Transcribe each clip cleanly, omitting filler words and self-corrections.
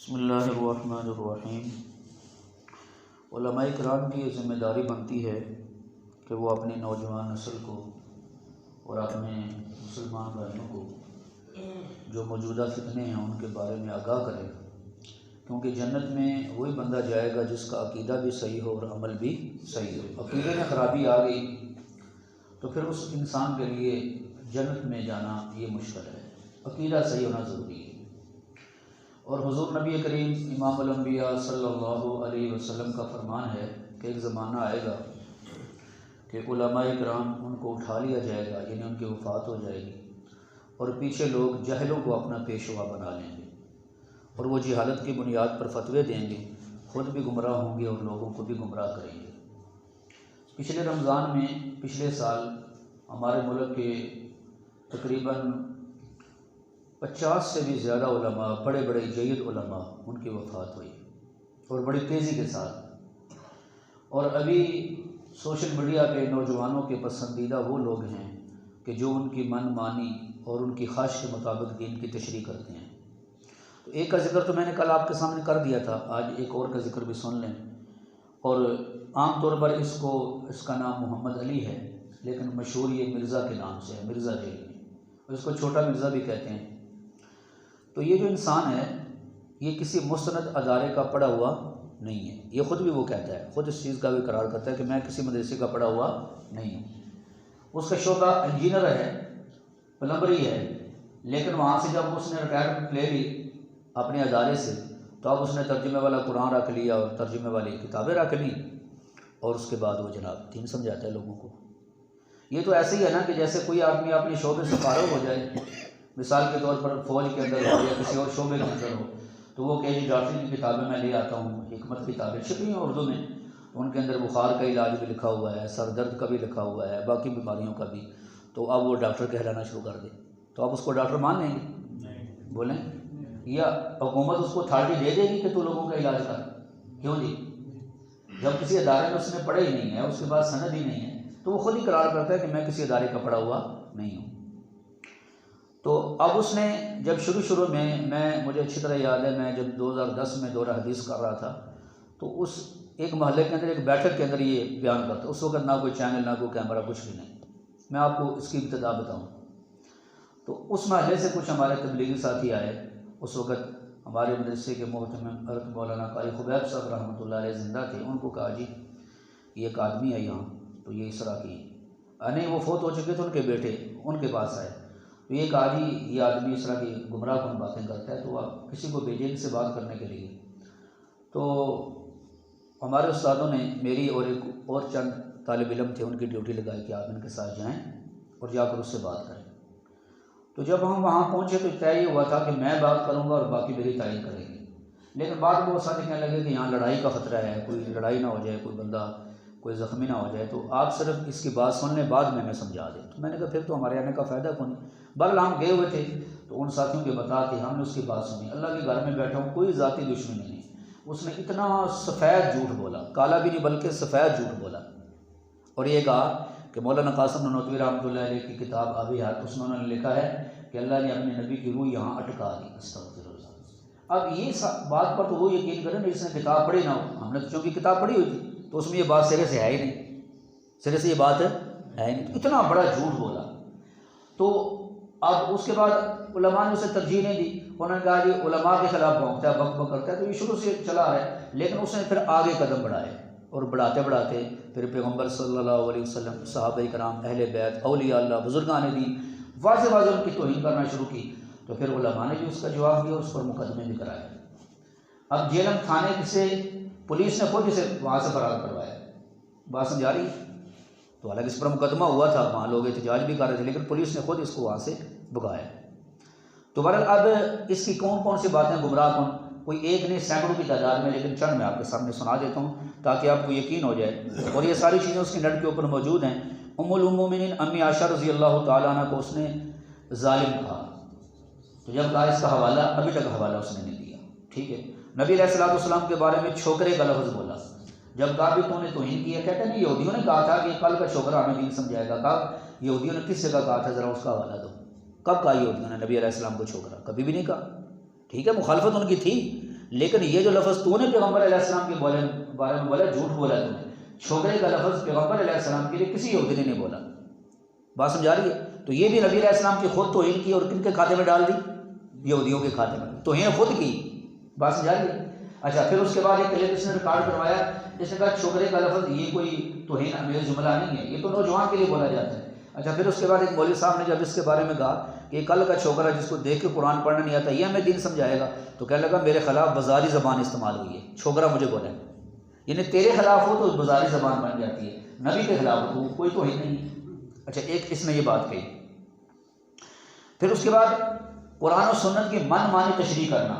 بسم اللہ الرحمن الرحیم۔ علماء کرام کی یہ ذمہ داری بنتی ہے کہ وہ اپنی نوجوان نسل کو اور اپنے مسلمان بھائیوں کو جو موجودہ فتنے ہیں ان کے بارے میں آگاہ کرے، کیونکہ جنت میں وہی بندہ جائے گا جس کا عقیدہ بھی صحیح ہو اور عمل بھی صحیح ہو۔ عقیدے میں خرابی آ گئی تو پھر اس انسان کے لیے جنت میں جانا یہ مشکل ہے۔ عقیدہ صحیح ہونا ضروری ہے۔ اور حضور نبی کریم امام الانبیاء صلی اللہ علیہ وسلم کا فرمان ہے کہ ایک زمانہ آئے گا کہ علماء کرام ان کو اٹھا لیا جائے گا، یعنی ان کی وفات ہو جائے گی، اور پیچھے لوگ جاہلوں کو اپنا پیشوا بنا لیں گے اور وہ جہالت کی بنیاد پر فتوے دیں گے، خود بھی گمراہ ہوں گے اور لوگوں کو بھی گمراہ کریں گے۔ پچھلے رمضان میں پچھلے سال ہمارے ملک کے تقریباً 50 سے بھی زیادہ علماء، بڑے بڑے جید علماء، ان کی وفات ہوئی اور بڑی تیزی کے ساتھ۔ اور ابھی سوشل میڈیا پہ نوجوانوں کے پسندیدہ وہ لوگ ہیں کہ جو ان کی من مانی اور ان کی خواہش کے مطابق دین کی تشریح کرتے ہیں۔ تو ایک کا ذکر تو میں نے کل آپ کے سامنے کر دیا تھا، آج ایک اور کا ذکر بھی سن لیں۔ اور عام طور پر اس کا نام محمد علی ہے، لیکن مشہور یہ مرزا کے نام سے ہے، مرزا جیل میں، اور اس کو چھوٹا مرزا بھی کہتے ہیں۔ تو یہ جو انسان ہے یہ کسی مستند ادارے کا پڑھا ہوا نہیں ہے، یہ خود بھی وہ کہتا ہے، خود اس چیز کا بھی اقرار کرتا ہے کہ میں کسی مدرسے کا پڑھا ہوا نہیں ہوں۔ اس کا شعبہ انجینئر ہے، پلمبری ہے، لیکن وہاں سے جب اس نے ریٹائرمنٹ لے لی اپنے ادارے سے تو اب اس نے ترجمے والا قرآن رکھ لیا اور ترجمے والی کتابیں رکھ لی، اور اس کے بعد وہ جناب دین سمجھاتا ہے لوگوں کو۔ یہ تو ایسے ہی ہے نا کہ جیسے کوئی آدمی اپنے شعبے سے فارغ ہو جائے، مثال کے طور پر فوج کے اندر ہو یا کسی اور شعبے کے اندر ہو، تو وہ کہ ڈاکٹری کی کتابیں میں لے آتا ہوں، حکمت کتابیں چھپی ہیں اردو میں، ان کے اندر بخار کا علاج بھی لکھا ہوا ہے، سر درد کا بھی لکھا ہوا ہے، باقی بیماریوں کا بھی، تو اب وہ ڈاکٹر کہلانا شروع کر دے تو اب اس کو ڈاکٹر مان لیں گے؟ بولیں؟ یا حکومت اس کو اتھارٹی دے دے گی کہ تو لوگوں کا علاج کر؟ کیوں جی؟ جب کسی ادارے میں اس نے پڑھا ہی نہیں ہے، اس کے بعد سند ہی نہیں ہے، تو وہ خود ہی قرار کرتا ہے کہ میں کسی ادارے کا پڑھا ہوا نہیں ہوں۔ تو اب اس نے جب شروع میں مجھے اچھی طرح یاد ہے، میں جب 2010 میں دورہ حدیث کر رہا تھا تو اس ایک محلے کے اندر ایک بیٹھک کے اندر یہ بیان کرتا، اس وقت نہ کوئی چینل نہ کوئی کیمرہ، کچھ بھی نہیں۔ میں آپ کو اس کی ابتدا بتاؤں تو اس محلے سے کچھ ہمارے تبلیغی ساتھی آئے، اس وقت ہمارے مدرسے کے محترم حضرت مولانا قاری خبیب صاحب رحمۃ اللہ علیہ زندہ تھے۔ ان کو کہا جی یہ ایک آدمی ہے یہاں، تو یہ اس طرح کی نہیں، وہ فوت ہو چکے تھے، ان کے بیٹے ان کے پاس آئے، تو یہ کہا جی یہ آدمی اس طرح کی گمراہ کن باتیں کرتا ہے، تو آپ کسی کو بھیجیں سے بات کرنے کے لیے۔ تو ہمارے استادوں نے میری اور ایک اور چند طالب علم تھے، ان کی ڈیوٹی لگائی کہ آپ ان کے ساتھ جائیں اور جا کر اس سے بات کریں۔ تو جب ہم وہاں پہنچے تو طے یہ ہوا تھا کہ میں بات کروں گا اور باقی میری تعین کریں گے، لیکن بعد بہت ساتھی کہنے لگے کہ یہاں لڑائی کا خطرہ ہے، کوئی لڑائی نہ ہو جائے، کوئی بندہ کوئی زخمی نہ ہو جائے، تو آپ صرف اس کی بات سن لیں، بعد میں سمجھا دیں۔ تو میں نے کہا پھر تو ہمارے آنے کا فائدہ کون ہے۔ بہرحال ہم گئے ہوئے تھے تو ان ساتھیوں کے بتا کے ہم نے اس کی بات سنی۔ اللہ کے گھر میں بیٹھا ہوں، کوئی ذاتی دشمنی نہیں۔ اس نے اتنا سفید جھوٹ بولا، کالا بھی نہیں بلکہ سفید جھوٹ بولا، اور یہ کہا کہ مولانا قاسم نانوتوی رحمۃ اللہ علیہ کی کتاب آب حیات، اس میں انہوں نے لکھا ہے کہ اللہ نے اپنے نبی کی روح یہاں اٹکا دی۔ استغفر اللہ۔ اب یہ بات پر تو وہ یقین کریں جس نے کتاب پڑھی نہ ہو، ہم نے تو چونکہ کتاب پڑھی ہوئی تھی تو اس میں یہ بات سرے سے ہے ہی نہیں، سرے سے یہ بات ہے ہی نہیں، اتنا بڑا جھوٹ بولا۔ تو اب اس کے بعد علماء نے اسے ترجیح نہیں دی، انہوں نے کہا جی علماء کے خلاف بھونکتا ہے، بک بک کرتا ہے، تو یہ شروع سے چلا ہے، لیکن اس نے پھر آگے قدم بڑھائے، اور بڑھاتے بڑھاتے پھر پیغمبر صلی اللہ علیہ وسلم، صحابہ کرام، اہل بیت، اولیاء اللہ، بزرگان دین، واضح واضح ان کی توہین کرنا شروع کی۔ تو پھر علماء نے بھی اس کا جواب دیا، اس پر مقدمے بھی کرائے۔ اب جیلم تھانے سے پولیس نے خود اسے وہاں سے فرار کروایا، بات سمجھا رہی ہے؟ تو حالانکہ اس پر مقدمہ ہوا تھا، وہاں لوگ احتجاج بھی کر رہے تھے، لیکن پولیس نے خود اس کو وہاں سے بھگایا۔ تو بہرحال اب اس کی کون کون سی باتیں گمراہ کن، کوئی ایک نہیں سینکڑوں کی تعداد میں، لیکن چند میں آپ کے سامنے سنا دیتا ہوں تاکہ آپ کو یقین ہو جائے، اور یہ ساری چیزیں اس کی نیٹ کے اوپر موجود ہیں۔ ام المومنین امی عائشہ رضی اللہ تعالیٰ عنہ کو اس نے ظالم کہا، تو جب کہا اس کا حوالہ، ابھی تک حوالہ اس نے نہیں دیا، ٹھیک ہے۔ نبی علیہ الصلوۃ والسلام کے بارے میں چھوکرے کا لفظ بولا، جب کہا بھی تو نے توہین کی ہے، کہتے ہیں یہودیوں نے کہا تھا کہ کل کا چھوکرا ہمیں دین سمجھائے گا۔ کہا یہودیوں نے کس جگہ کہا تھا، ذرا اس کا حوالہ دو، کب کہا یہودیوں نے نبی علیہ السلام کو چھوکرا؟ کبھی بھی نہیں کہا، ٹھیک ہے، مخالفت ان کی تھی، لیکن یہ جو لفظ تو نے پیغمبر علیہ السلام کے بارے میں بولا، جھوٹ بولا تو نے. چھوکرے کا لفظ پیغمبر علیہ السلام کے لیے کسی یہودی نے نہیں بولا. بات سمجھا رہی ہے؟ تو یہ بھی نبی علیہ السلام کی خود توہین کی اور کن کے کھاتے میں ڈال دی؟ یہودیوں کے کھاتے میں. توہین خود کی. بات سمجھا رہی ہے؟ اچھا، پھر اس کے بعد ایک کلپ اس نے ریکارڈ کروایا، اس نے کہا چھوکرے کا لفظ یہ کوئی توہین امیز جملہ نہیں ہے، یہ تو نوجوان کے لیے بولا جاتا ہے. اچھا، پھر اس کے بعد ایک مولوی صاحب نے جب اس کے بارے میں کہا کہ کل کا چھوکرا جس کو دیکھ کے قرآن پڑھنا نہیں آتا یہ ہمیں دین سمجھائے گا، تو کہنے لگا میرے خلاف بازاری زبان استعمال ہوئی ہے، چھوکرا مجھے بولے. یعنی تیرے خلاف ہو تو بازاری زبان بن جاتی ہے، نبی کے خلاف ہو تو کوئی توہین نہیں. اچھا، ایک اس نے یہ بات کہی. پھر اس کے بعد قرآن و سنت کی من مانی تشریح کرنا.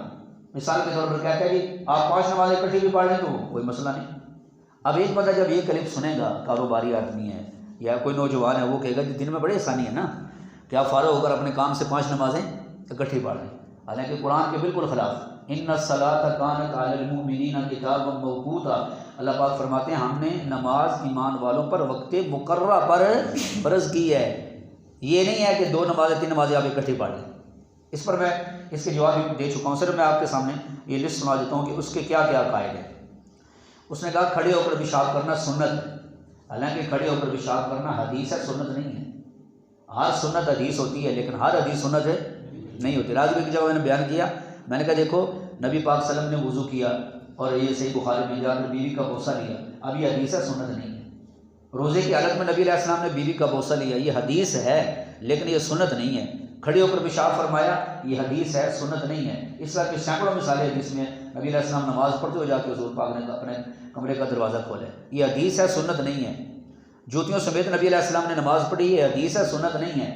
مثال کے طور پر کہتا ہے جی آپ 5 نمازیں اکٹھی بھی پڑھ لیں تو کوئی مسئلہ نہیں. اب ایک بندہ جب یہ کلپ سنے گا، کاروباری آدمی ہے یا کوئی نوجوان ہے، وہ کہے گا کہ دن میں بڑی آسانی ہے نا کہ آپ فارغ ہو کر اپنے کام سے 5 نمازیں اکٹھی پڑھ لیں. حالانکہ قرآن کے بالکل خلاف. ان الصلاۃ کانت علی المؤمنین کتابا موقوتا. اللہ پاک فرماتے ہیں ہم نے نماز ایمان والوں پر وقت مقررہ پر فرض کی ہے. یہ نہیں ہے کہ 2 نمازیں 3 نمازیں آپ اکٹھی پڑھ لیں. اس پر میں اس کے جواب بھی دے چکا ہوں. صرف میں آپ کے سامنے یہ لسٹ سنا دیتا ہوں کہ اس کے کیا کیا قائد ہیں. اس نے کہا کھڑے ہو کر پیشاب کرنا سنت ہے. حالانکہ کھڑے ہو کر پیشاب کرنا حدیث ہے، سنت نہیں ہے. ہر سنت حدیث ہوتی ہے لیکن ہر حدیث سنت ہے نہیں ہوتی. راجبی کی جب میں نے بیان کیا، میں نے کہا دیکھو نبی پاک صلی اللہ علیہ وسلم نے وضو کیا اور یہ صحیح بخاری میں جا کر بیوی کا بوسہ لیا، اب یہ حدیث ہے، سنت نہیں ہے. روزے کی حالت میں نبی علیہ السلام نے بیوی کا بوسہ لیا، یہ حدیث ہے لیکن یہ سنت نہیں ہے. کھڑے ہو کر پیشاب فرمایا، یہ حدیث ہے، سنت نہیں ہے. اس طرح کی سینکڑوں مثالیں حدیث میں. نبی علیہ السلام نماز پڑھتے ہوئے جا کے حضور پاک نے اپنے کمرے کا دروازہ کھولا، یہ حدیث ہے، سنت نہیں ہے. جوتیوں سمیت نبی علیہ السلام نے نماز پڑھی، یہ حدیث ہے، سنت نہیں ہے.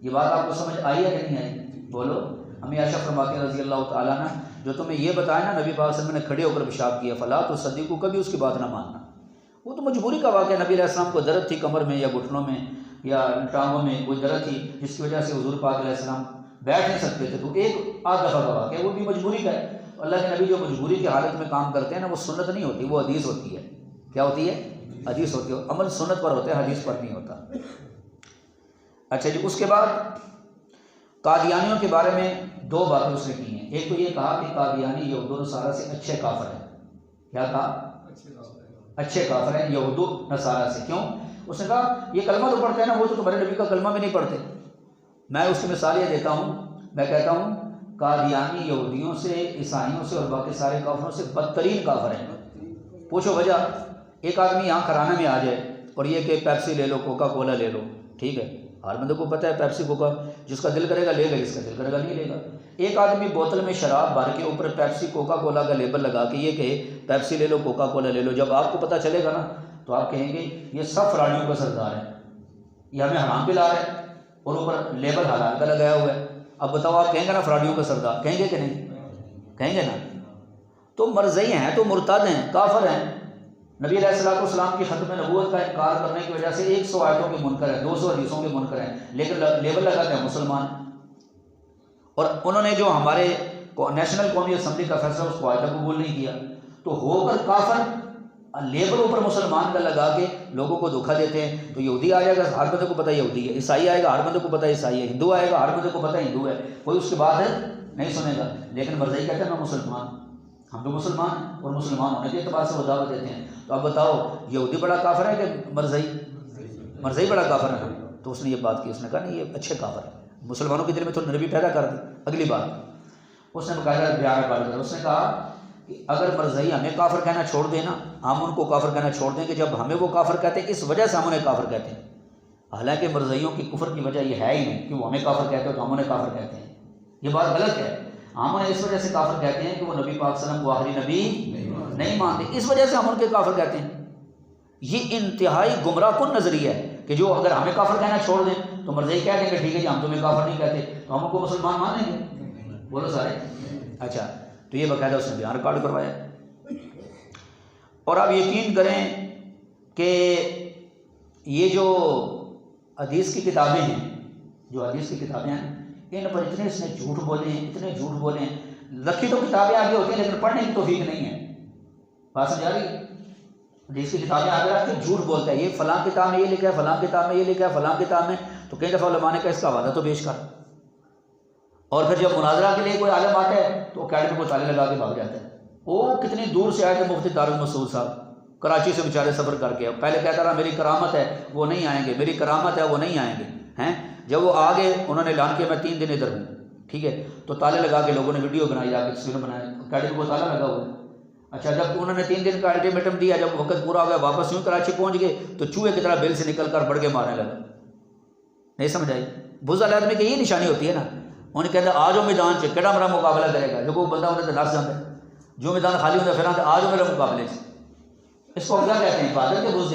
یہ بات آپ کو سمجھ آئی ہے کہ نہیں آئی؟ بولو. امی عائشہ فرماتی ہیں رضی اللہ تعالیٰ عنہ، جو تمہیں یہ بتایا نا نبی پاک صلی اللہ علیہ وسلم نے کھڑے ہو کر پیشاب کیا، فلا تصدقوا، کبھی اس کی بات نہ ماننا. وہ تو مجبوری کا واقعہ. نبی علیہ السلام کو درد تھی کمر میں یا گھٹنوں میں یا ٹانگوں میں کوئی درد تھی جس کی وجہ سے حضور پاک علیہ السلام بیٹھ نہیں سکتے تھے، تو ایک آدھ دفعہ کا واقعہ، وہ بھی مجبوری کا ہے. اللہ کے نبی جو مجبوری کی حالت میں کام کرتے ہیں نا، وہ سنت نہیں ہوتی، وہ حدیث ہوتی ہے. کیا ہوتی ہے؟ حدیث ہوتی ہے. عمل سنت پر ہوتا ہے، حدیث پر نہیں ہوتا. اچھا جی، اس کے بعد قادیانیوں کے بارے میں 2 باتیں اس نے کی ہیں. ایک تو یہ کہا کہ قادیانی یہود و نصارہ سے اچھے کافر ہیں. کیا کہا؟ اچھے کافر ہیں یہود و نصارہ سے. کیوں؟ اس نے کہا یہ کلمہ تو پڑھتے ہیں نا، وہ تو تمہارے نبی کا کلمہ بھی نہیں پڑھتے. میں اس کی مثال یہ دیتا ہوں، میں کہتا ہوں قادیانی یہودیوں سے، عیسائیوں سے اور باقی سارے کافروں سے بدترین کافر ہیں. پوچھو وجہ. ایک آدمی یہاں کھرانے میں آ جائے اور یہ کہ پیپسی لے لو، کوکا کولا لے لو، ٹھیک ہے، ہر بندے کو پتہ ہے پیپسی کوکا، جس کا دل کرے گا لے گا، جس کا دل کرے گا نہیں لے گا. ایک آدمی بوتل میں شراب بھر کے اوپر پیپسی کوکا کولا کا لیبل لگا کے یہ کہ پیپسی لے لو، کوکا کولا لے لو، جب آپ کو پتہ چلے گا نا تو آپ کہیں گے یہ سب فراڈیوں کا سردار ہے، یہ ہمیں حرام پلا رہا ہے اور اوپر لیبل حلال کا لگایا ہوا ہے. اب بتاؤ آپ کہیں گے نا فراڈیوں کا سردار؟ کہیں گے کہ نہیں؟ کہیں گے نا. تو مرزئی ہیں، تو مرتد ہیں، کافر ہیں. نبی علیہ السلام کی ختم نبوت کا انکار کرنے کی وجہ سے 100 آیتوں کے منکر ہیں، 200 حدیثوں کے منکر ہیں، لیکن لیبل لگاتے ہیں مسلمان. اور انہوں نے جو ہمارے نیشنل قومی اسمبلی کا فیصلہ اس کو آج تک قبول نہیں کیا. تو ہو کر کافر، لیبل اوپر مسلمان کا لگا کے لوگوں کو دھوکہ دیتے ہیں. تو یہودی آئے گا ہر بندے کو پتہ یہودی ہے، عیسائی آئے گا ہر بندے کو پتہ عیسائی ہے، ہندو آئے گا ہر بندے کو پتہ ہندو ہے، کوئی اس کے بعد نہیں سنے گا. لیکن مرزائی کہتے ہیں میں مسلمان، ہم تو مسلمان ہیں اور مسلمان ہونے کے اعتبار سے وہ دعوت دیتے ہیں. تو اب بتاؤ یہودی بڑا کافر ہے کہ مرزائی بڑا کافر ہے؟ تو اس نے یہ بات کی، اس نے کہا نہیں یہ اچھے کافر ہیں. مسلمانوں کے دل میں تو نرمی پیدا کر دی. اگلی بات اس نے باقاعدہ بیان بات کر، اس نے کہا کہ اگر مرزائی ہمیں کافر کہنا چھوڑ دیں نا، ہم ان کو کافر کہنا چھوڑ دیں کہ جب ہمیں وہ کافر کہتے ہیں اس وجہ سے ہم انہیں کافر کہتے ہیں. حالانکہ مرزائیوں کی کفر کی وجہ یہ ہے ہی نہیں کہ وہ ہمیں کافر کہتے ہیں تو ہم انہیں کافر کہتے ہیں. یہ بات غلط ہے. ہم انہیں اس وجہ سے کافر کہتے ہیں کہ وہ نبی پاک صلی اللہ علیہ وسلم کو آخری نبی نہیں مانتے، اس وجہ سے ہم ان کے کافر کہتے ہیں. یہ انتہائی گمراہ کن نظریہ ہے کہ جو اگر ہمیں کافر کہنا چھوڑ دیں تو مرزائی کہہ دیں کہ ٹھیک ہے جی ہم تمہیں کافر نہیں کہتے تو ہم ان کو مسلمان مانیں گے. بولو سارے. اچھا تو یہ باقاعدہ اس نے بیان ریکارڈ کروایا. اور آپ یقین کریں کہ یہ جو حدیث کی کتابیں ہیں، جو حدیث کی کتابیں ہیں ان پر اتنے اس نے جھوٹ بولے ہیں، اتنے جھوٹ بولے ہیں. رکھی تو کتابیں آگے ہوتی ہیں لیکن پڑھنے کی توفیق نہیں ہے. بات سمجھا رہی؟ حدیث کی کتابیں آگے رکھ کے جھوٹ بولتا ہے، یہ فلاں کتاب میں یہ لکھا ہے، فلاں کتاب میں یہ لکھا ہے، فلاں کتاب میں. تو کئی دفعہ علماء نے کہا اس کا حوالہ تو پیش کر. اور پھر جب مناظرہ کے لیے کوئی عالم آتا ہے تو اکیڈمی کو تالے لگا کے بھاگ جاتا ہے. وہ کتنی دور سے آئے تھے مفتی دارالمسعود صاحب، کراچی سے بیچارے سفر کر کے، پہلے کہتا رہا میری کرامت ہے وہ نہیں آئیں گے، میری کرامت ہے وہ نہیں آئیں گے ہیں۔ جب وہ آ گئے انہوں نے اعلان کیا میں 3 دن ادھر ہوں، ٹھیک ہے، تو تالے لگا کے لوگوں نے ویڈیو بنائی، آ کے تصویر بنائے، اکیڈمی کو تالا لگا ہوا ہے۔ اچھا جب انہوں نے 3 دن کا الٹیمیٹم دیا، جب وقت پورا ہو گیا واپس یوں کراچی پہنچ گئے تو چوہے کی طرح بل سے نکل کر بڑھ کے مارنے لگا۔ نہیں سمجھ آئی؟ بغض والے آدمی کی یہ نشانی ہوتی ہے نا، انہیں کہتے ہیں آ جاؤ میدان سے، کہڑا میرا مقابلہ کرے گا، جو کوئی بندہ ہوتا ہے تو نس جاتا ہے، جو میدان خالی ہوتا ہے پھر آتے آ جاؤ میرے مقابلے سے۔ اس کو کیا کہتے ہیں؟ عبادت کے بغض؟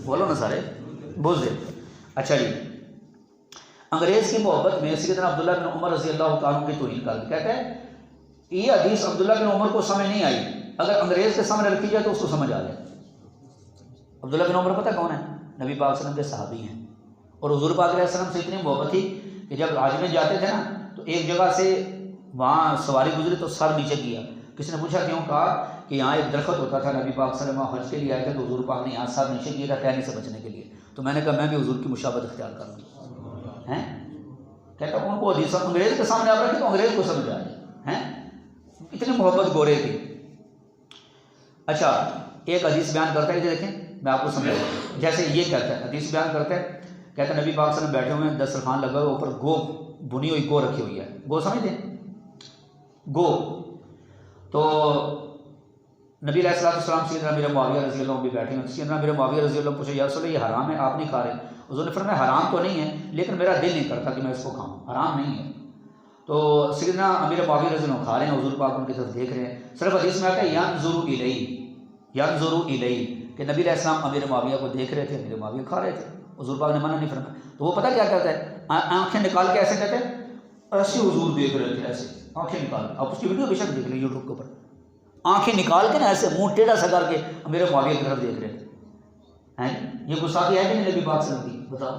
بولو نا سارے، بغض۔ اچھا جی، انگریز کی محبت میں سیدنا عبداللہ بن عمر رضی اللہ تعالیٰ عنہ کی توہین کر دی۔ کہتے ہیں یہ حدیث عبداللہ بن عمر کو سمجھ نہیں آئی، اگر انگریز کے سامنے رکھی جائے تو اس کو سمجھ آ جائے۔ عبداللہ بن عمر پتہ کون ہے؟ نبی پاک صلی اللہ علیہ وسلم کے صحابی ہیں، اور حضور پاک علیہ السلام سے اتنی محبت تھی کہ جب حج میں جاتے تھے نا تو ایک جگہ سے وہاں سواری گزری تو سر نیچے کیا، کسی نے پوچھا کیوں؟ کہا کہ یہاں ایک درخت ہوتا تھا، نبی پاک صلی اللہ علیہ وسلم حج کے لیے آئے تھے تو حضور پاک نے یہاں سر نیچے کیا تھا ٹہنی سے بچنے کے لیے، تو میں نے کہا میں بھی حضور کی مشابہت اختیار کروں گا۔ ہیں کہتا ان کو حدیث انگریز کے سامنے آپ رکھے تو انگریز کو سمجھ آ جائے، ہیں اتنی محبت گورے کی۔ اچھا ایک حدیث بیان کرتا ہے، یہ دیکھیں میں آپ کو سمجھاؤں، جیسے یہ کہتا ہے حدیث بیان کرتا ہے، کہتا ہے نبی پاک صلی اللہ علیہ وسلم بیٹھے ہوئے ہیں، دسترخوان لگا ہوا، اوپر گو بنی ہوئی گو رکھی ہوئی ہے، گو سمجھتے ہیں گو؟ تو نبی علیہ السلام سیدنا امیر معاویہ رضی اللہ عنہ بھی بیٹھے ہیں، سیدنا امیر معاویہ رضی اللہ عنہ پوچھے یا رسول اللہ یہ حرام ہے آپ نہیں کھا رہے؟ حضور نے فرمایا حرام تو نہیں ہے لیکن میرا دل نہیں کرتا کہ میں اس کو کھاؤں، حرام نہیں ہے۔ تو سیدنا امیر معاویہ رضی اللہ عنہ کھا رہے ہیں، حضور پاک ان کی طرف دیکھ رہے ہیں، صرف حدیث میں آتا ہے ینظر الیہ کہ نبی علیہ السلام امیر معاویہ کو دیکھ رہے تھے، امیر معاویہ کھا رہے تھے، حضور پاک نے منع نہیں فرمایا۔ تو وہ پتہ کیا کہتا ہے؟ آنکھیں نکال کے ایسے کہتے ہیں ایسے حضور دیکھ رہے تھے، ایسے آنکھیں نکال کے، آپ اس کی ویڈیو بے شک دیکھ لیں یوٹیوب کے اوپر، آنکھیں نکال کے نا ایسے منہ ٹیڑھا سا کر کے امیر معاویہ کی طرف دیکھ رہے تھے۔ یہ گستاخی ہے کہ نہیں نبی پاک صلی اللہ علیہ وسلم کی؟ بتاؤ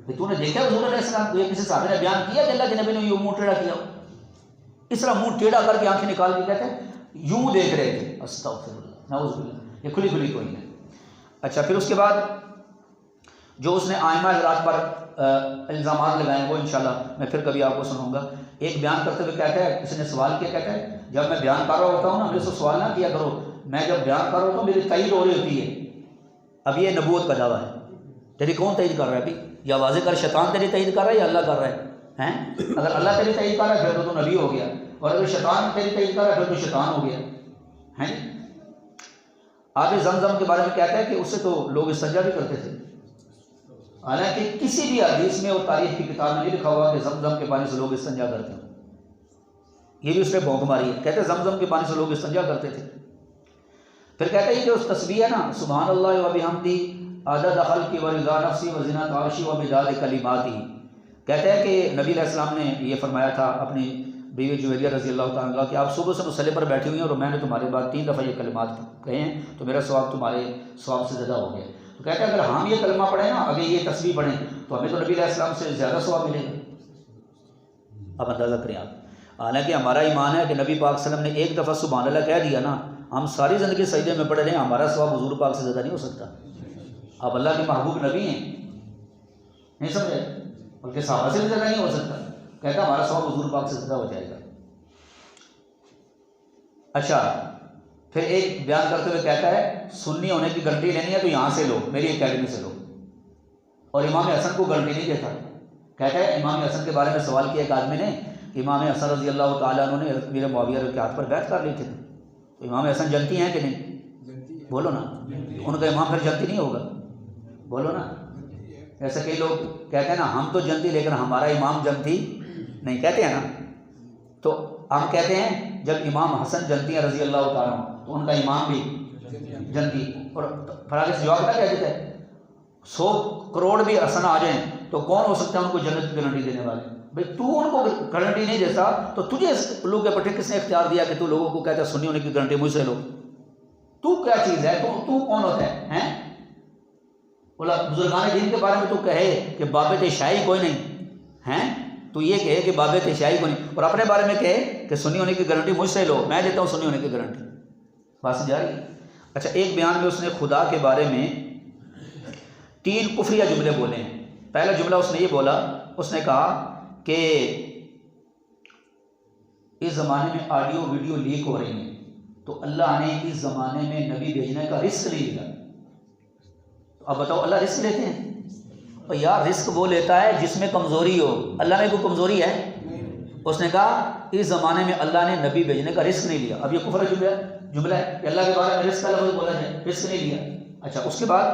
تو نے دیکھا حضور علیہ السلام، یہ کسی صحابی نے بیان کیا کہ اللہ کے نبی نے یوں منہ ٹیڑھا کیا؟ اس طرح منہ ٹیڑھا کر کے آنکھیں نکال کے کہتے ہیں یوں دیکھ رہے تھے، استغفر اللہ نعوذ باللہ، یہ کھلی کھلی کوئی ہے۔ اچھا پھر اس کے بعد جو اس نے آئمہ حضرات پر الزامات لگائے وہ انشاءاللہ میں پھر کبھی آپ کو سناؤں گا۔ ایک بیان کرتے ہوئے کہتا ہے، کسی نے سوال کیا، کہتا ہے جب میں بیان کر رہا ہوتا ہوں نا میرے سے سوال نہ کیا کرو، میں جب بیان کر رہا ہوتا ہوں میری تائید ہو رہی ہوتی ہے۔ اب یہ نبوت کا دعویٰ ہے، تیری کون تائید کر رہا ہے ابھی؟ یا واضح کر شیطان تیری تائید کر رہا ہے یا اللہ کر رہا ہے؟ ہیں اگر اللہ تیری تائید کر رہا ہے پھر تو نبی ہو گیا، اور اگر شیطان تیری تائید کر رہا ہے پھر تو شیطان ہو گیا۔ ہیں آب زمزم کے بارے میں کہتا ہے کہ اس سے تو لوگ استنجا بھی کرتے تھے، حالانکہ کسی بھی حدیث میں اور تاریخ کی کتاب میں نہیں لکھا ہوا کہ زمزم کے پانی سے لوگ استنجا کرتے ہیں۔ یہ بھی اس نے بھونک ماری ہے، کہتے ہیں زمزم کے پانی سے لوگ استنجا کرتے تھے۔ پھر کہتے ہیں کہ اس تسبیح ہے نا سبحان اللہ و بحمدہ عدد خلقی و رضا نفسی و زنت عرشی و مداد کلماتی، کہتے ہیں کہ نبی علیہ السلام نے یہ فرمایا تھا اپنی بیوی جویریہ رضی اللہ تعالیٰ عنہ کہ آپ صبح سے مصلی پر بیٹھی ہوئی ہیں اور میں نے تمہارے بعد 3 دفعہ یہ کلمات کہے ہیں تو میرا ثواب تمہارے ثواب سے زیادہ ہو گیا۔ تو کہتے ہیں اگر ہم یہ کلمہ پڑھیں نا، اگر یہ تسبیح پڑھیں تو ہمیں تو نبی علیہ السلام سے زیادہ ثواب ملے گا۔ اب اندازہ کریں آپ، حالانکہ ہمارا ایمان ہے کہ نبی پاک صلی اللہ علیہ وسلم نے ایک دفعہ سبحان اللہ کہہ دیا نا، ہم ساری زندگی سجدے میں پڑے رہے ہیں، ہمارا ثواب حضور پاک سے زیادہ نہیں ہو سکتا۔ آپ اللہ کے محبوب نبی ہیں، نہیں سمجھے؟ بلکہ صحابہ سے بھی زیادہ نہیں ہو سکتا، کہتا ہے ہمارا ثواب حضور پاک سے زیادہ ہو جائے گا۔ اچھا پھر ایک بیان کرتے ہوئے کہتا ہے سنی ہونے کی گارنٹی لینی ہے تو یہاں سے لو، میری اکیڈمی سے لو، اور امام حسن کو گارنٹی نہیں دیتا۔ کہتا ہے امام حسن کے بارے میں سوال کیا ایک آدمی نے، امام حسن رضی اللہ تعالیٰ عنہ نے امیر معاویہ کے ہاتھ پر بیعت کر لی تھی، تو امام حسن جنتی ہیں کہ نہیں؟ بولو نا، ان کا امام پھر جنتی نہیں ہوگا؟ بولو نا۔ ایسے کئی لوگ کہتے ہیں نا ہم تو جنتی لیکن ہمارا امام جنتی نہیں، کہتے ہیں نا، تو ہم کہتے ہیں جب امام حسن جنتی ہیں رضی اللہ تعالیٰ عنہ تو ان کا امام بھی جنتی، اور فراغ سے جواب کیا دیتا ہے 100 کروڑ بھی حسن آ جائیں تو کون ہو سکتا ہے ان کو جنت کی گارنٹی دینے والے؟ بھائی تو ان کو گارنٹی نہیں دیتا تو تجھے لوگ کے پٹھے کس نے اختیار دیا کہ تو لوگوں کو کہتا ہے سنی ہونے کی گارنٹی مجھ سے لو؟ تو کیا چیز ہے؟ تو کون ہوتا ہے؟ بولا بزرگان دین کے بارے میں تو کہے کہ بابت شاہی کوئی نہیں ہیں، تو یہ کہے کہ بابت شاہی کوئی نہیں، اور اپنے بارے میں کہے کہ سنی ہونے کی گارنٹی مجھ سے لو، میں دیتا ہوں سنی ہونے کی گارنٹی۔ بات جا رہی ہے؟ اچھا ایک بیان میں اس نے خدا کے بارے میں 3 کفریہ جملے بولے ہیں۔ پہلا جملہ اس نے یہ بولا، اس نے کہا کہ اس زمانے میں آڈیو ویڈیو لیک ہو رہی ہیں، تو اللہ نے اس زمانے میں نبی بھیجنے کا رسک نہیں لیا. اب بتاؤ اللہ رسک لیتے ہیں؟ اور یار رسک وہ لیتا ہے جس میں کمزوری ہو. اللہ میں کوئی کمزوری ہے؟ اس نے کہا اس زمانے میں اللہ نے نبی بھیجنے کا رسک نہیں لیا. اب یہ کفر جملہ ہے کہ اللہ کے بارے میں رسک کا لفظ بولا جائے، رسک نہیں لیا. اچھا اس کے بعد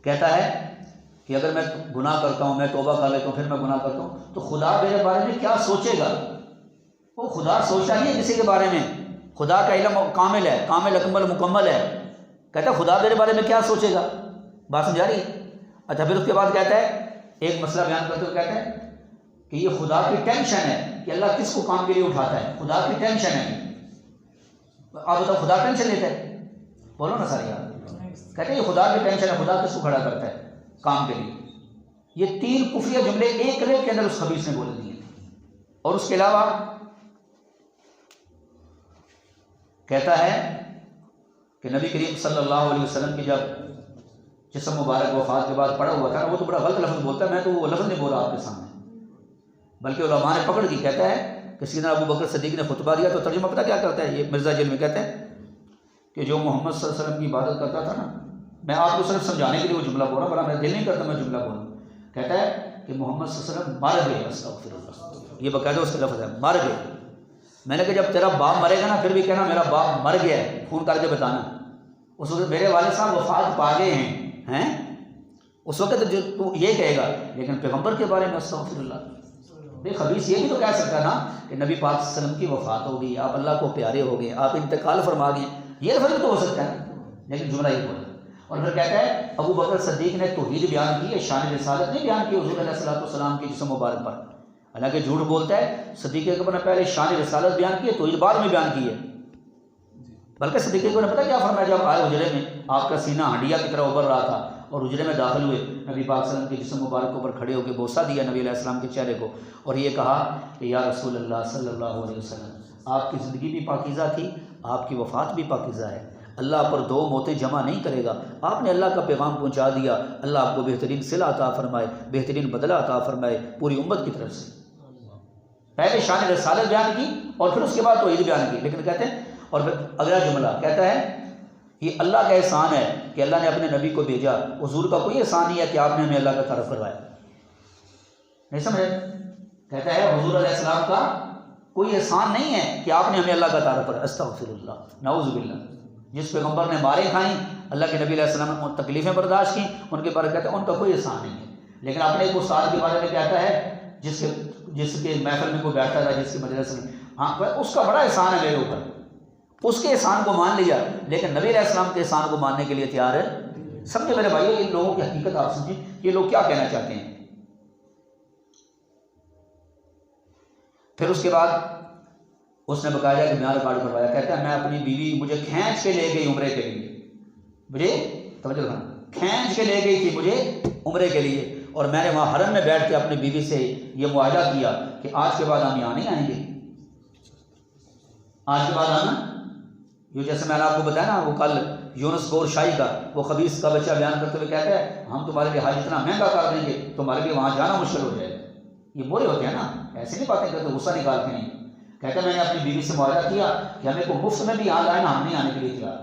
کہتا ہے کہ اگر میں گناہ کرتا ہوں، میں توبہ کر لیتا ہوں، پھر میں گناہ کرتا ہوں تو خدا میرے بارے میں کیا سوچے گا؟ وہ خدا سوچتا نہیں ہے کسی کے بارے میں. خدا کا علم کامل ہے، کامل اکمل مکمل ہے. کہتا ہے خدا میرے بارے میں کیا سوچے گا؟ بات سمجھا رہی ہے؟ اچھا پھر اس کے بعد کہتا ہے ایک مسئلہ بیان کرتے ہوئے کہتا ہے کہ یہ خدا کی ٹینشن ہے کہ اللہ کس کو کام کے لیے اٹھاتا ہے. خدا کی ٹینشن ہے. آپ بتاؤ خدا ٹینشن لیتا ہے؟ بولو نا سارے یار. کہتے ہیں یہ خدا کی ٹینشن ہے، خدا کس کو کھڑا کرتا ہے کام کے لیے. یہ 3 کفریہ جملے ایک ریت کے اندر اس خبیث نے بول دیے. اور اس کے علاوہ کہتا ہے کہ نبی کریم صلی اللہ علیہ وسلم کی جب جسم مبارک وفات کے بعد پڑا ہوا تھا، وہ تو بڑا غلط لفظ بولتا ہے. میں تو وہ لفظ نہیں بول رہا آپ کے سامنے، بلکہ علماء نے پکڑ کی. کہتا ہے کہ سیدنا ابو بکر صدیق نے خطبہ دیا تو ترجمہ پتہ کیا کرتا ہے یہ مرزا جیل میں؟ کہتے ہیں کہ جو محمد صلی اللہ علیہ وسلم کی عبادت کرتا تھا نا، میں آپ کو صرف سمجھانے کے لیے وہ جملہ بول رہا ہوں، بڑا میرا دل نہیں کرتا میں جملہ بولوں. کہتا ہے کہ محمد صلی اللہ علیہ وسلم مر گئے. استغفر اللہ، یہ باقاعدہ اس کا لفظ ہے، مر گئے. میں نے کہا جب تیرا باپ مرے گا نا پھر بھی کہنا میرا باپ مر گیا ہے، فون کر کے بتانا. اس وقت میرے والد صاحب وفات پا گئے ہیں اس وقت جو تو یہ کہے گا. لیکن پیغمبر کے بارے میں استغفر اللہ. بے خبیث یہ بھی تو کہہ سکتا ہے نا کہ نبی پاک صلی اللہ علیہ وسلم کی وفات ہو گئی، آپ اللہ کو پیارے ہو گئے، آپ انتقال فرما گئے. یہ لفظ بھی تو ہو سکتا ہے، لیکن جملہ یہ بولا. اور پھر کہتا ہے ابو بکر صدیق نے توحید بیان کی ہے، شان رسالت نہیں بیان کی حضور علیہ الصلوۃ والسلام کے جسم مبارک پر. حالانکہ جھوٹ بولتا ہے. صدیق اکبر نے پہلے شان رسالت بیان کی ہے، توحید بعد میں بیان کی ہے. بلکہ صدیق اکبر نے پتہ کیا فرمایا جب آئے حجرے میں، آپ کا سینہ ہنڈیا کی طرح ابھر رہا تھا اور حجرے میں داخل ہوئے، نبی پاک صلی اللہ علیہ وسلم کے جسم مبارک کے اوپر کھڑے ہو کے بوسہ دیا نبی علیہ السلام کے چہرے کو، اور یہ کہا کہ یا رسول اللہ صلی اللہ علیہ وسلم، آپ کی زندگی بھی پاکیزہ تھی، آپ کی وفات بھی پاکیزہ ہے. اللہ پر 2 موتیں جمع نہیں کرے گا. آپ نے اللہ کا پیغام پہنچا دیا، اللہ آپ کو بہترین صلہ عطا فرمائے، بہترین بدلہ عطا فرمائے پوری امت کی طرف سے. پہلے شان رسالت بیان کی اور پھر اس کے بعد توحید بیان کی. لیکن کہتے ہیں اور پھر اگلا جملہ کہتا ہے یہ اللہ کا احسان ہے کہ اللہ نے اپنے نبی کو بھیجا. حضور کا کوئی احسان نہیں ہے کہ آپ نے ہمیں اللہ کا تعارف کروایا. نہیں سمجھے؟ کہتا ہے حضور علیہ السلام کا کوئی احسان نہیں ہے کہ آپ نے ہمیں اللہ کا تعارف کرایا. استغفر اللہ، نعوذ باللہ. جس پیغمبر نے مارے کھائیں، اللہ کے نبی علیہ السلام نے تکلیفیں برداشت کی، ان کے بارے کہتا ہے ان کا کوئی احسان نہیں ہے. لیکن اپنے ایک استاد کے بارے میں کہتا ہے جس کے محفل میں کوئی بیٹھتا تھا، جس کے مجلس میں، ہاں اس کا بڑا احسان ہے میرے اوپر، اس کے احسان کو مان لیا. لیکن نبی علیہ السلام کے احسان کو ماننے کے لیے تیار ہے. سمجھے میرے بھائیو، ان لوگوں کی حقیقت آپ سمجھیں، یہ لوگ کیا کہنا چاہتے ہیں. پھر اس کے بعد اس نے بقایا کہ بیان ریکارڈ کروایا. کہتا ہے میں اپنی بیوی مجھے کھینچ کے لے گئی عمرے کے لیے، مجھے توجہ کرنا، کھینچ کے لے گئی تھی مجھے عمرے کے لیے، اور میں نے وہاں حرم میں بیٹھ کے اپنی بیوی سے یہ معاہدہ کیا کہ آج کے بعد ہم یہاں نہیں آئیں گے. آج کے بعد آنا، یہ جیسے میں نے آپ کو بتایا نا وہ کل یونس گور شاہی کا وہ خبیث کا بچہ بیان کرتے ہوئے کہتا ہے ہم تمہارے لیے حج اتنا مہنگا کر دیں گے تمہارے لیے وہاں جانا مشکل ہو جائے گا. یہ بورے ہوتے ہیں نا، ایسے نہیں باتیں کرتے، غصہ نکالتے نہیں. کہتا ہے میں نے اپنی بیوی سے معاہدہ کیا کہ ہمیں کو مفت میں بھی یہاں لائے نا، ہم نہیں آنے کے لیے تیار.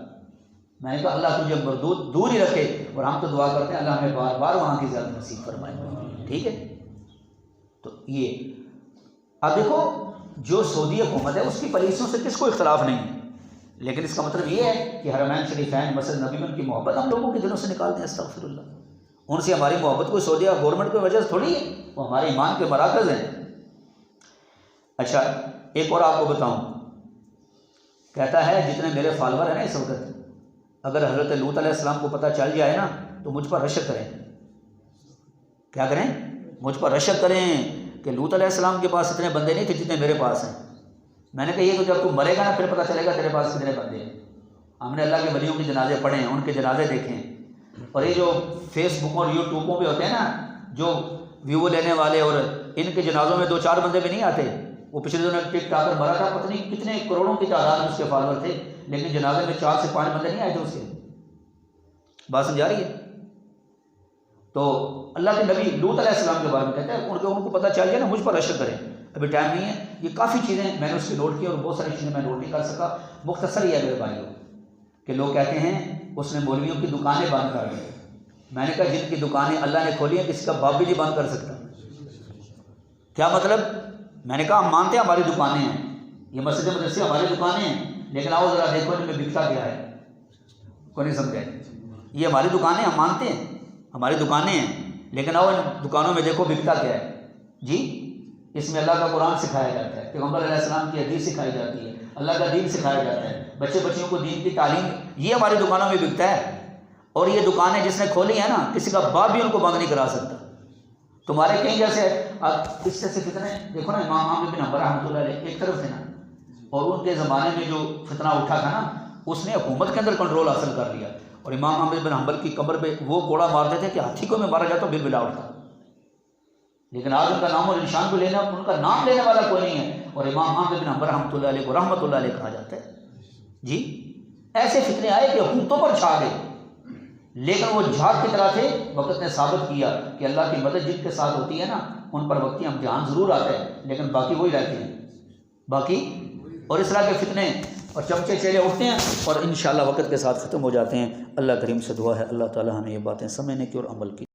میں نے کہا اللہ تجھے مردود دور ہی رکھے، اور ہم تو دعا کرتے ہیں اللہ ہمیں بار بار وہاں کی زیارت نصیب فرمائے. ٹھیک ہے. تو یہ اب دیکھو جو سعودی حکومت ہے اس کی پالیسیوں سے کس کو اختلاف نہیں ہے، لیکن اس کا مطلب یہ ہے کہ حرمین شریفین مسجد نبی میں ان کی محبت ہم لوگوں کے دلوں سے نکال دیں. استغفر اللہ. ان سے ہماری محبت کوئی سعودیہ گورنمنٹ کی وجہ سے تھوڑی ہے، وہ ہمارے ایمان کے مراکز ہیں. اچھا ایک اور آپ کو بتاؤں، کہتا ہے جتنے میرے فالوور ہیں نا اس وقت، اگر حضرت لوط علیہ السلام کو پتہ چل جائے نا تو مجھ پر رشک کریں. کیا کریں؟ مجھ پر رشک کریں کہ لوط علیہ السلام کے پاس اتنے بندے نہیں تھے جتنے میرے پاس ہیں. میں نے کہا یہ تو جب تو مرے گا نا پھر پتہ چلے گا تیرے پاس کتنے بندے ہیں. ہم نے اللہ کے ولیوں کے جنازے پڑھے ہیں، ان کے جنازے دیکھے ہیں. اور یہ جو فیس بک اور یوٹیوبوں پہ ہوتے ہیں نا جو ویو لینے والے، اور ان کے جنازوں میں 2-4 بندے بھی نہیں آتے. وہ پچھلے دنوں ٹک ٹاکر مرا تھا، پتہ نہیں کتنے کروڑوں کی تعداد میں اس کے فالوور تھے، لیکن جنازے میں 4 سے 5 بندے نہیں آئے تھے اس کے. بات سمجھا رہی ہے؟ تو اللہ کے نبی لوط علیہ السلام کے بارے میں کہتے ہیں ان کو پتہ چل جائے نا مجھ پر رشک کریں. ابھی ٹائم نہیں ہے، یہ کافی چیزیں میں نے اس کی نوٹ کی اور بہت ساری چیزیں میں نوٹ نہیں کر سکا، مختصر ہی ہے میرے بھائیوں، کہ لوگ کہتے ہیں اس نے مولویوں کی دکانیں بند کر دی۔ میں نے کہا جن کی دکانیں اللہ نے کھولی ہیں کسی کا باپ بھی نہیں بند کر سکتا۔ کیا مطلب؟ میں نے کہا ہم مانتے ہیں ہماری دکانیں ہیں، یہ مسجد مدرسے ہماری دکانیں ہیں، لیکن آؤ ذرا دیکھو ان میں بکتا کیا ہے، کوئی نہیں سمجھے؟ یہ ہماری دکانیں ہم مانتے ہیں ہماری دکانیں ہیں، لیکن آؤ ان دکانوں میں دیکھو بکتا کیا ہے۔ جی اس میں اللہ کا قرآن سکھایا جاتا ہے، پیغمبر علیہ السلام کی حدیث سکھائی جاتی ہے، اللہ کا دین سکھایا جاتا ہے، بچے بچیوں کو دین کی تعلیم، یہ ہماری دکانوں میں بکتا ہے۔ اور یہ دکانیں جس نے کھولی ہیں نا، کسی کا باپ بھی ان کو بند نہیں کرا سکتا۔ تمہارے کہیں جیسے اب اس سے فتنے دیکھو نا، امام احمد بن حنبل رحمۃ اللہ علیہ ایک طرف تھے نا، اور ان کے زمانے میں جو فتنہ اٹھا تھا نا، اس نے حکومت کے اندر کنٹرول حاصل کر لیا، اور امام احمد بن حنبل کی کمر پہ وہ کوڑا مارتے تھے کہ ہاتھی کو میں مارا جاتا بل بلا اٹھتا، لیکن آج ان کا نام اور نشان کو لینا، ان کا نام لینے والا کوئی نہیں ہے، اور امام احمد بن حنبل رحمۃ اللہ علیہ کو رحمۃ اللہ علیہ کہا جاتا ہے۔ جی ایسے فتنے آئے کہ حکومتوں پر چھا گئے، لیکن وہ جھاگ کی طرح تھے، وقت نے ثابت کیا کہ اللہ کی مدد جن کے ساتھ ہوتی ہے نا، ان پر وقتی امتحان ضرور آتا ہے، لیکن باقی وہی رہتے ہیں باقی، اور اس طرح کے فتنے اور چمچے چیلے اٹھتے ہیں اور انشاءاللہ وقت کے ساتھ ختم ہو جاتے ہیں۔ اللہ کریم سے دعا ہے اللہ تعالی ہمیں یہ باتیں سمجھنے کی اور عمل کی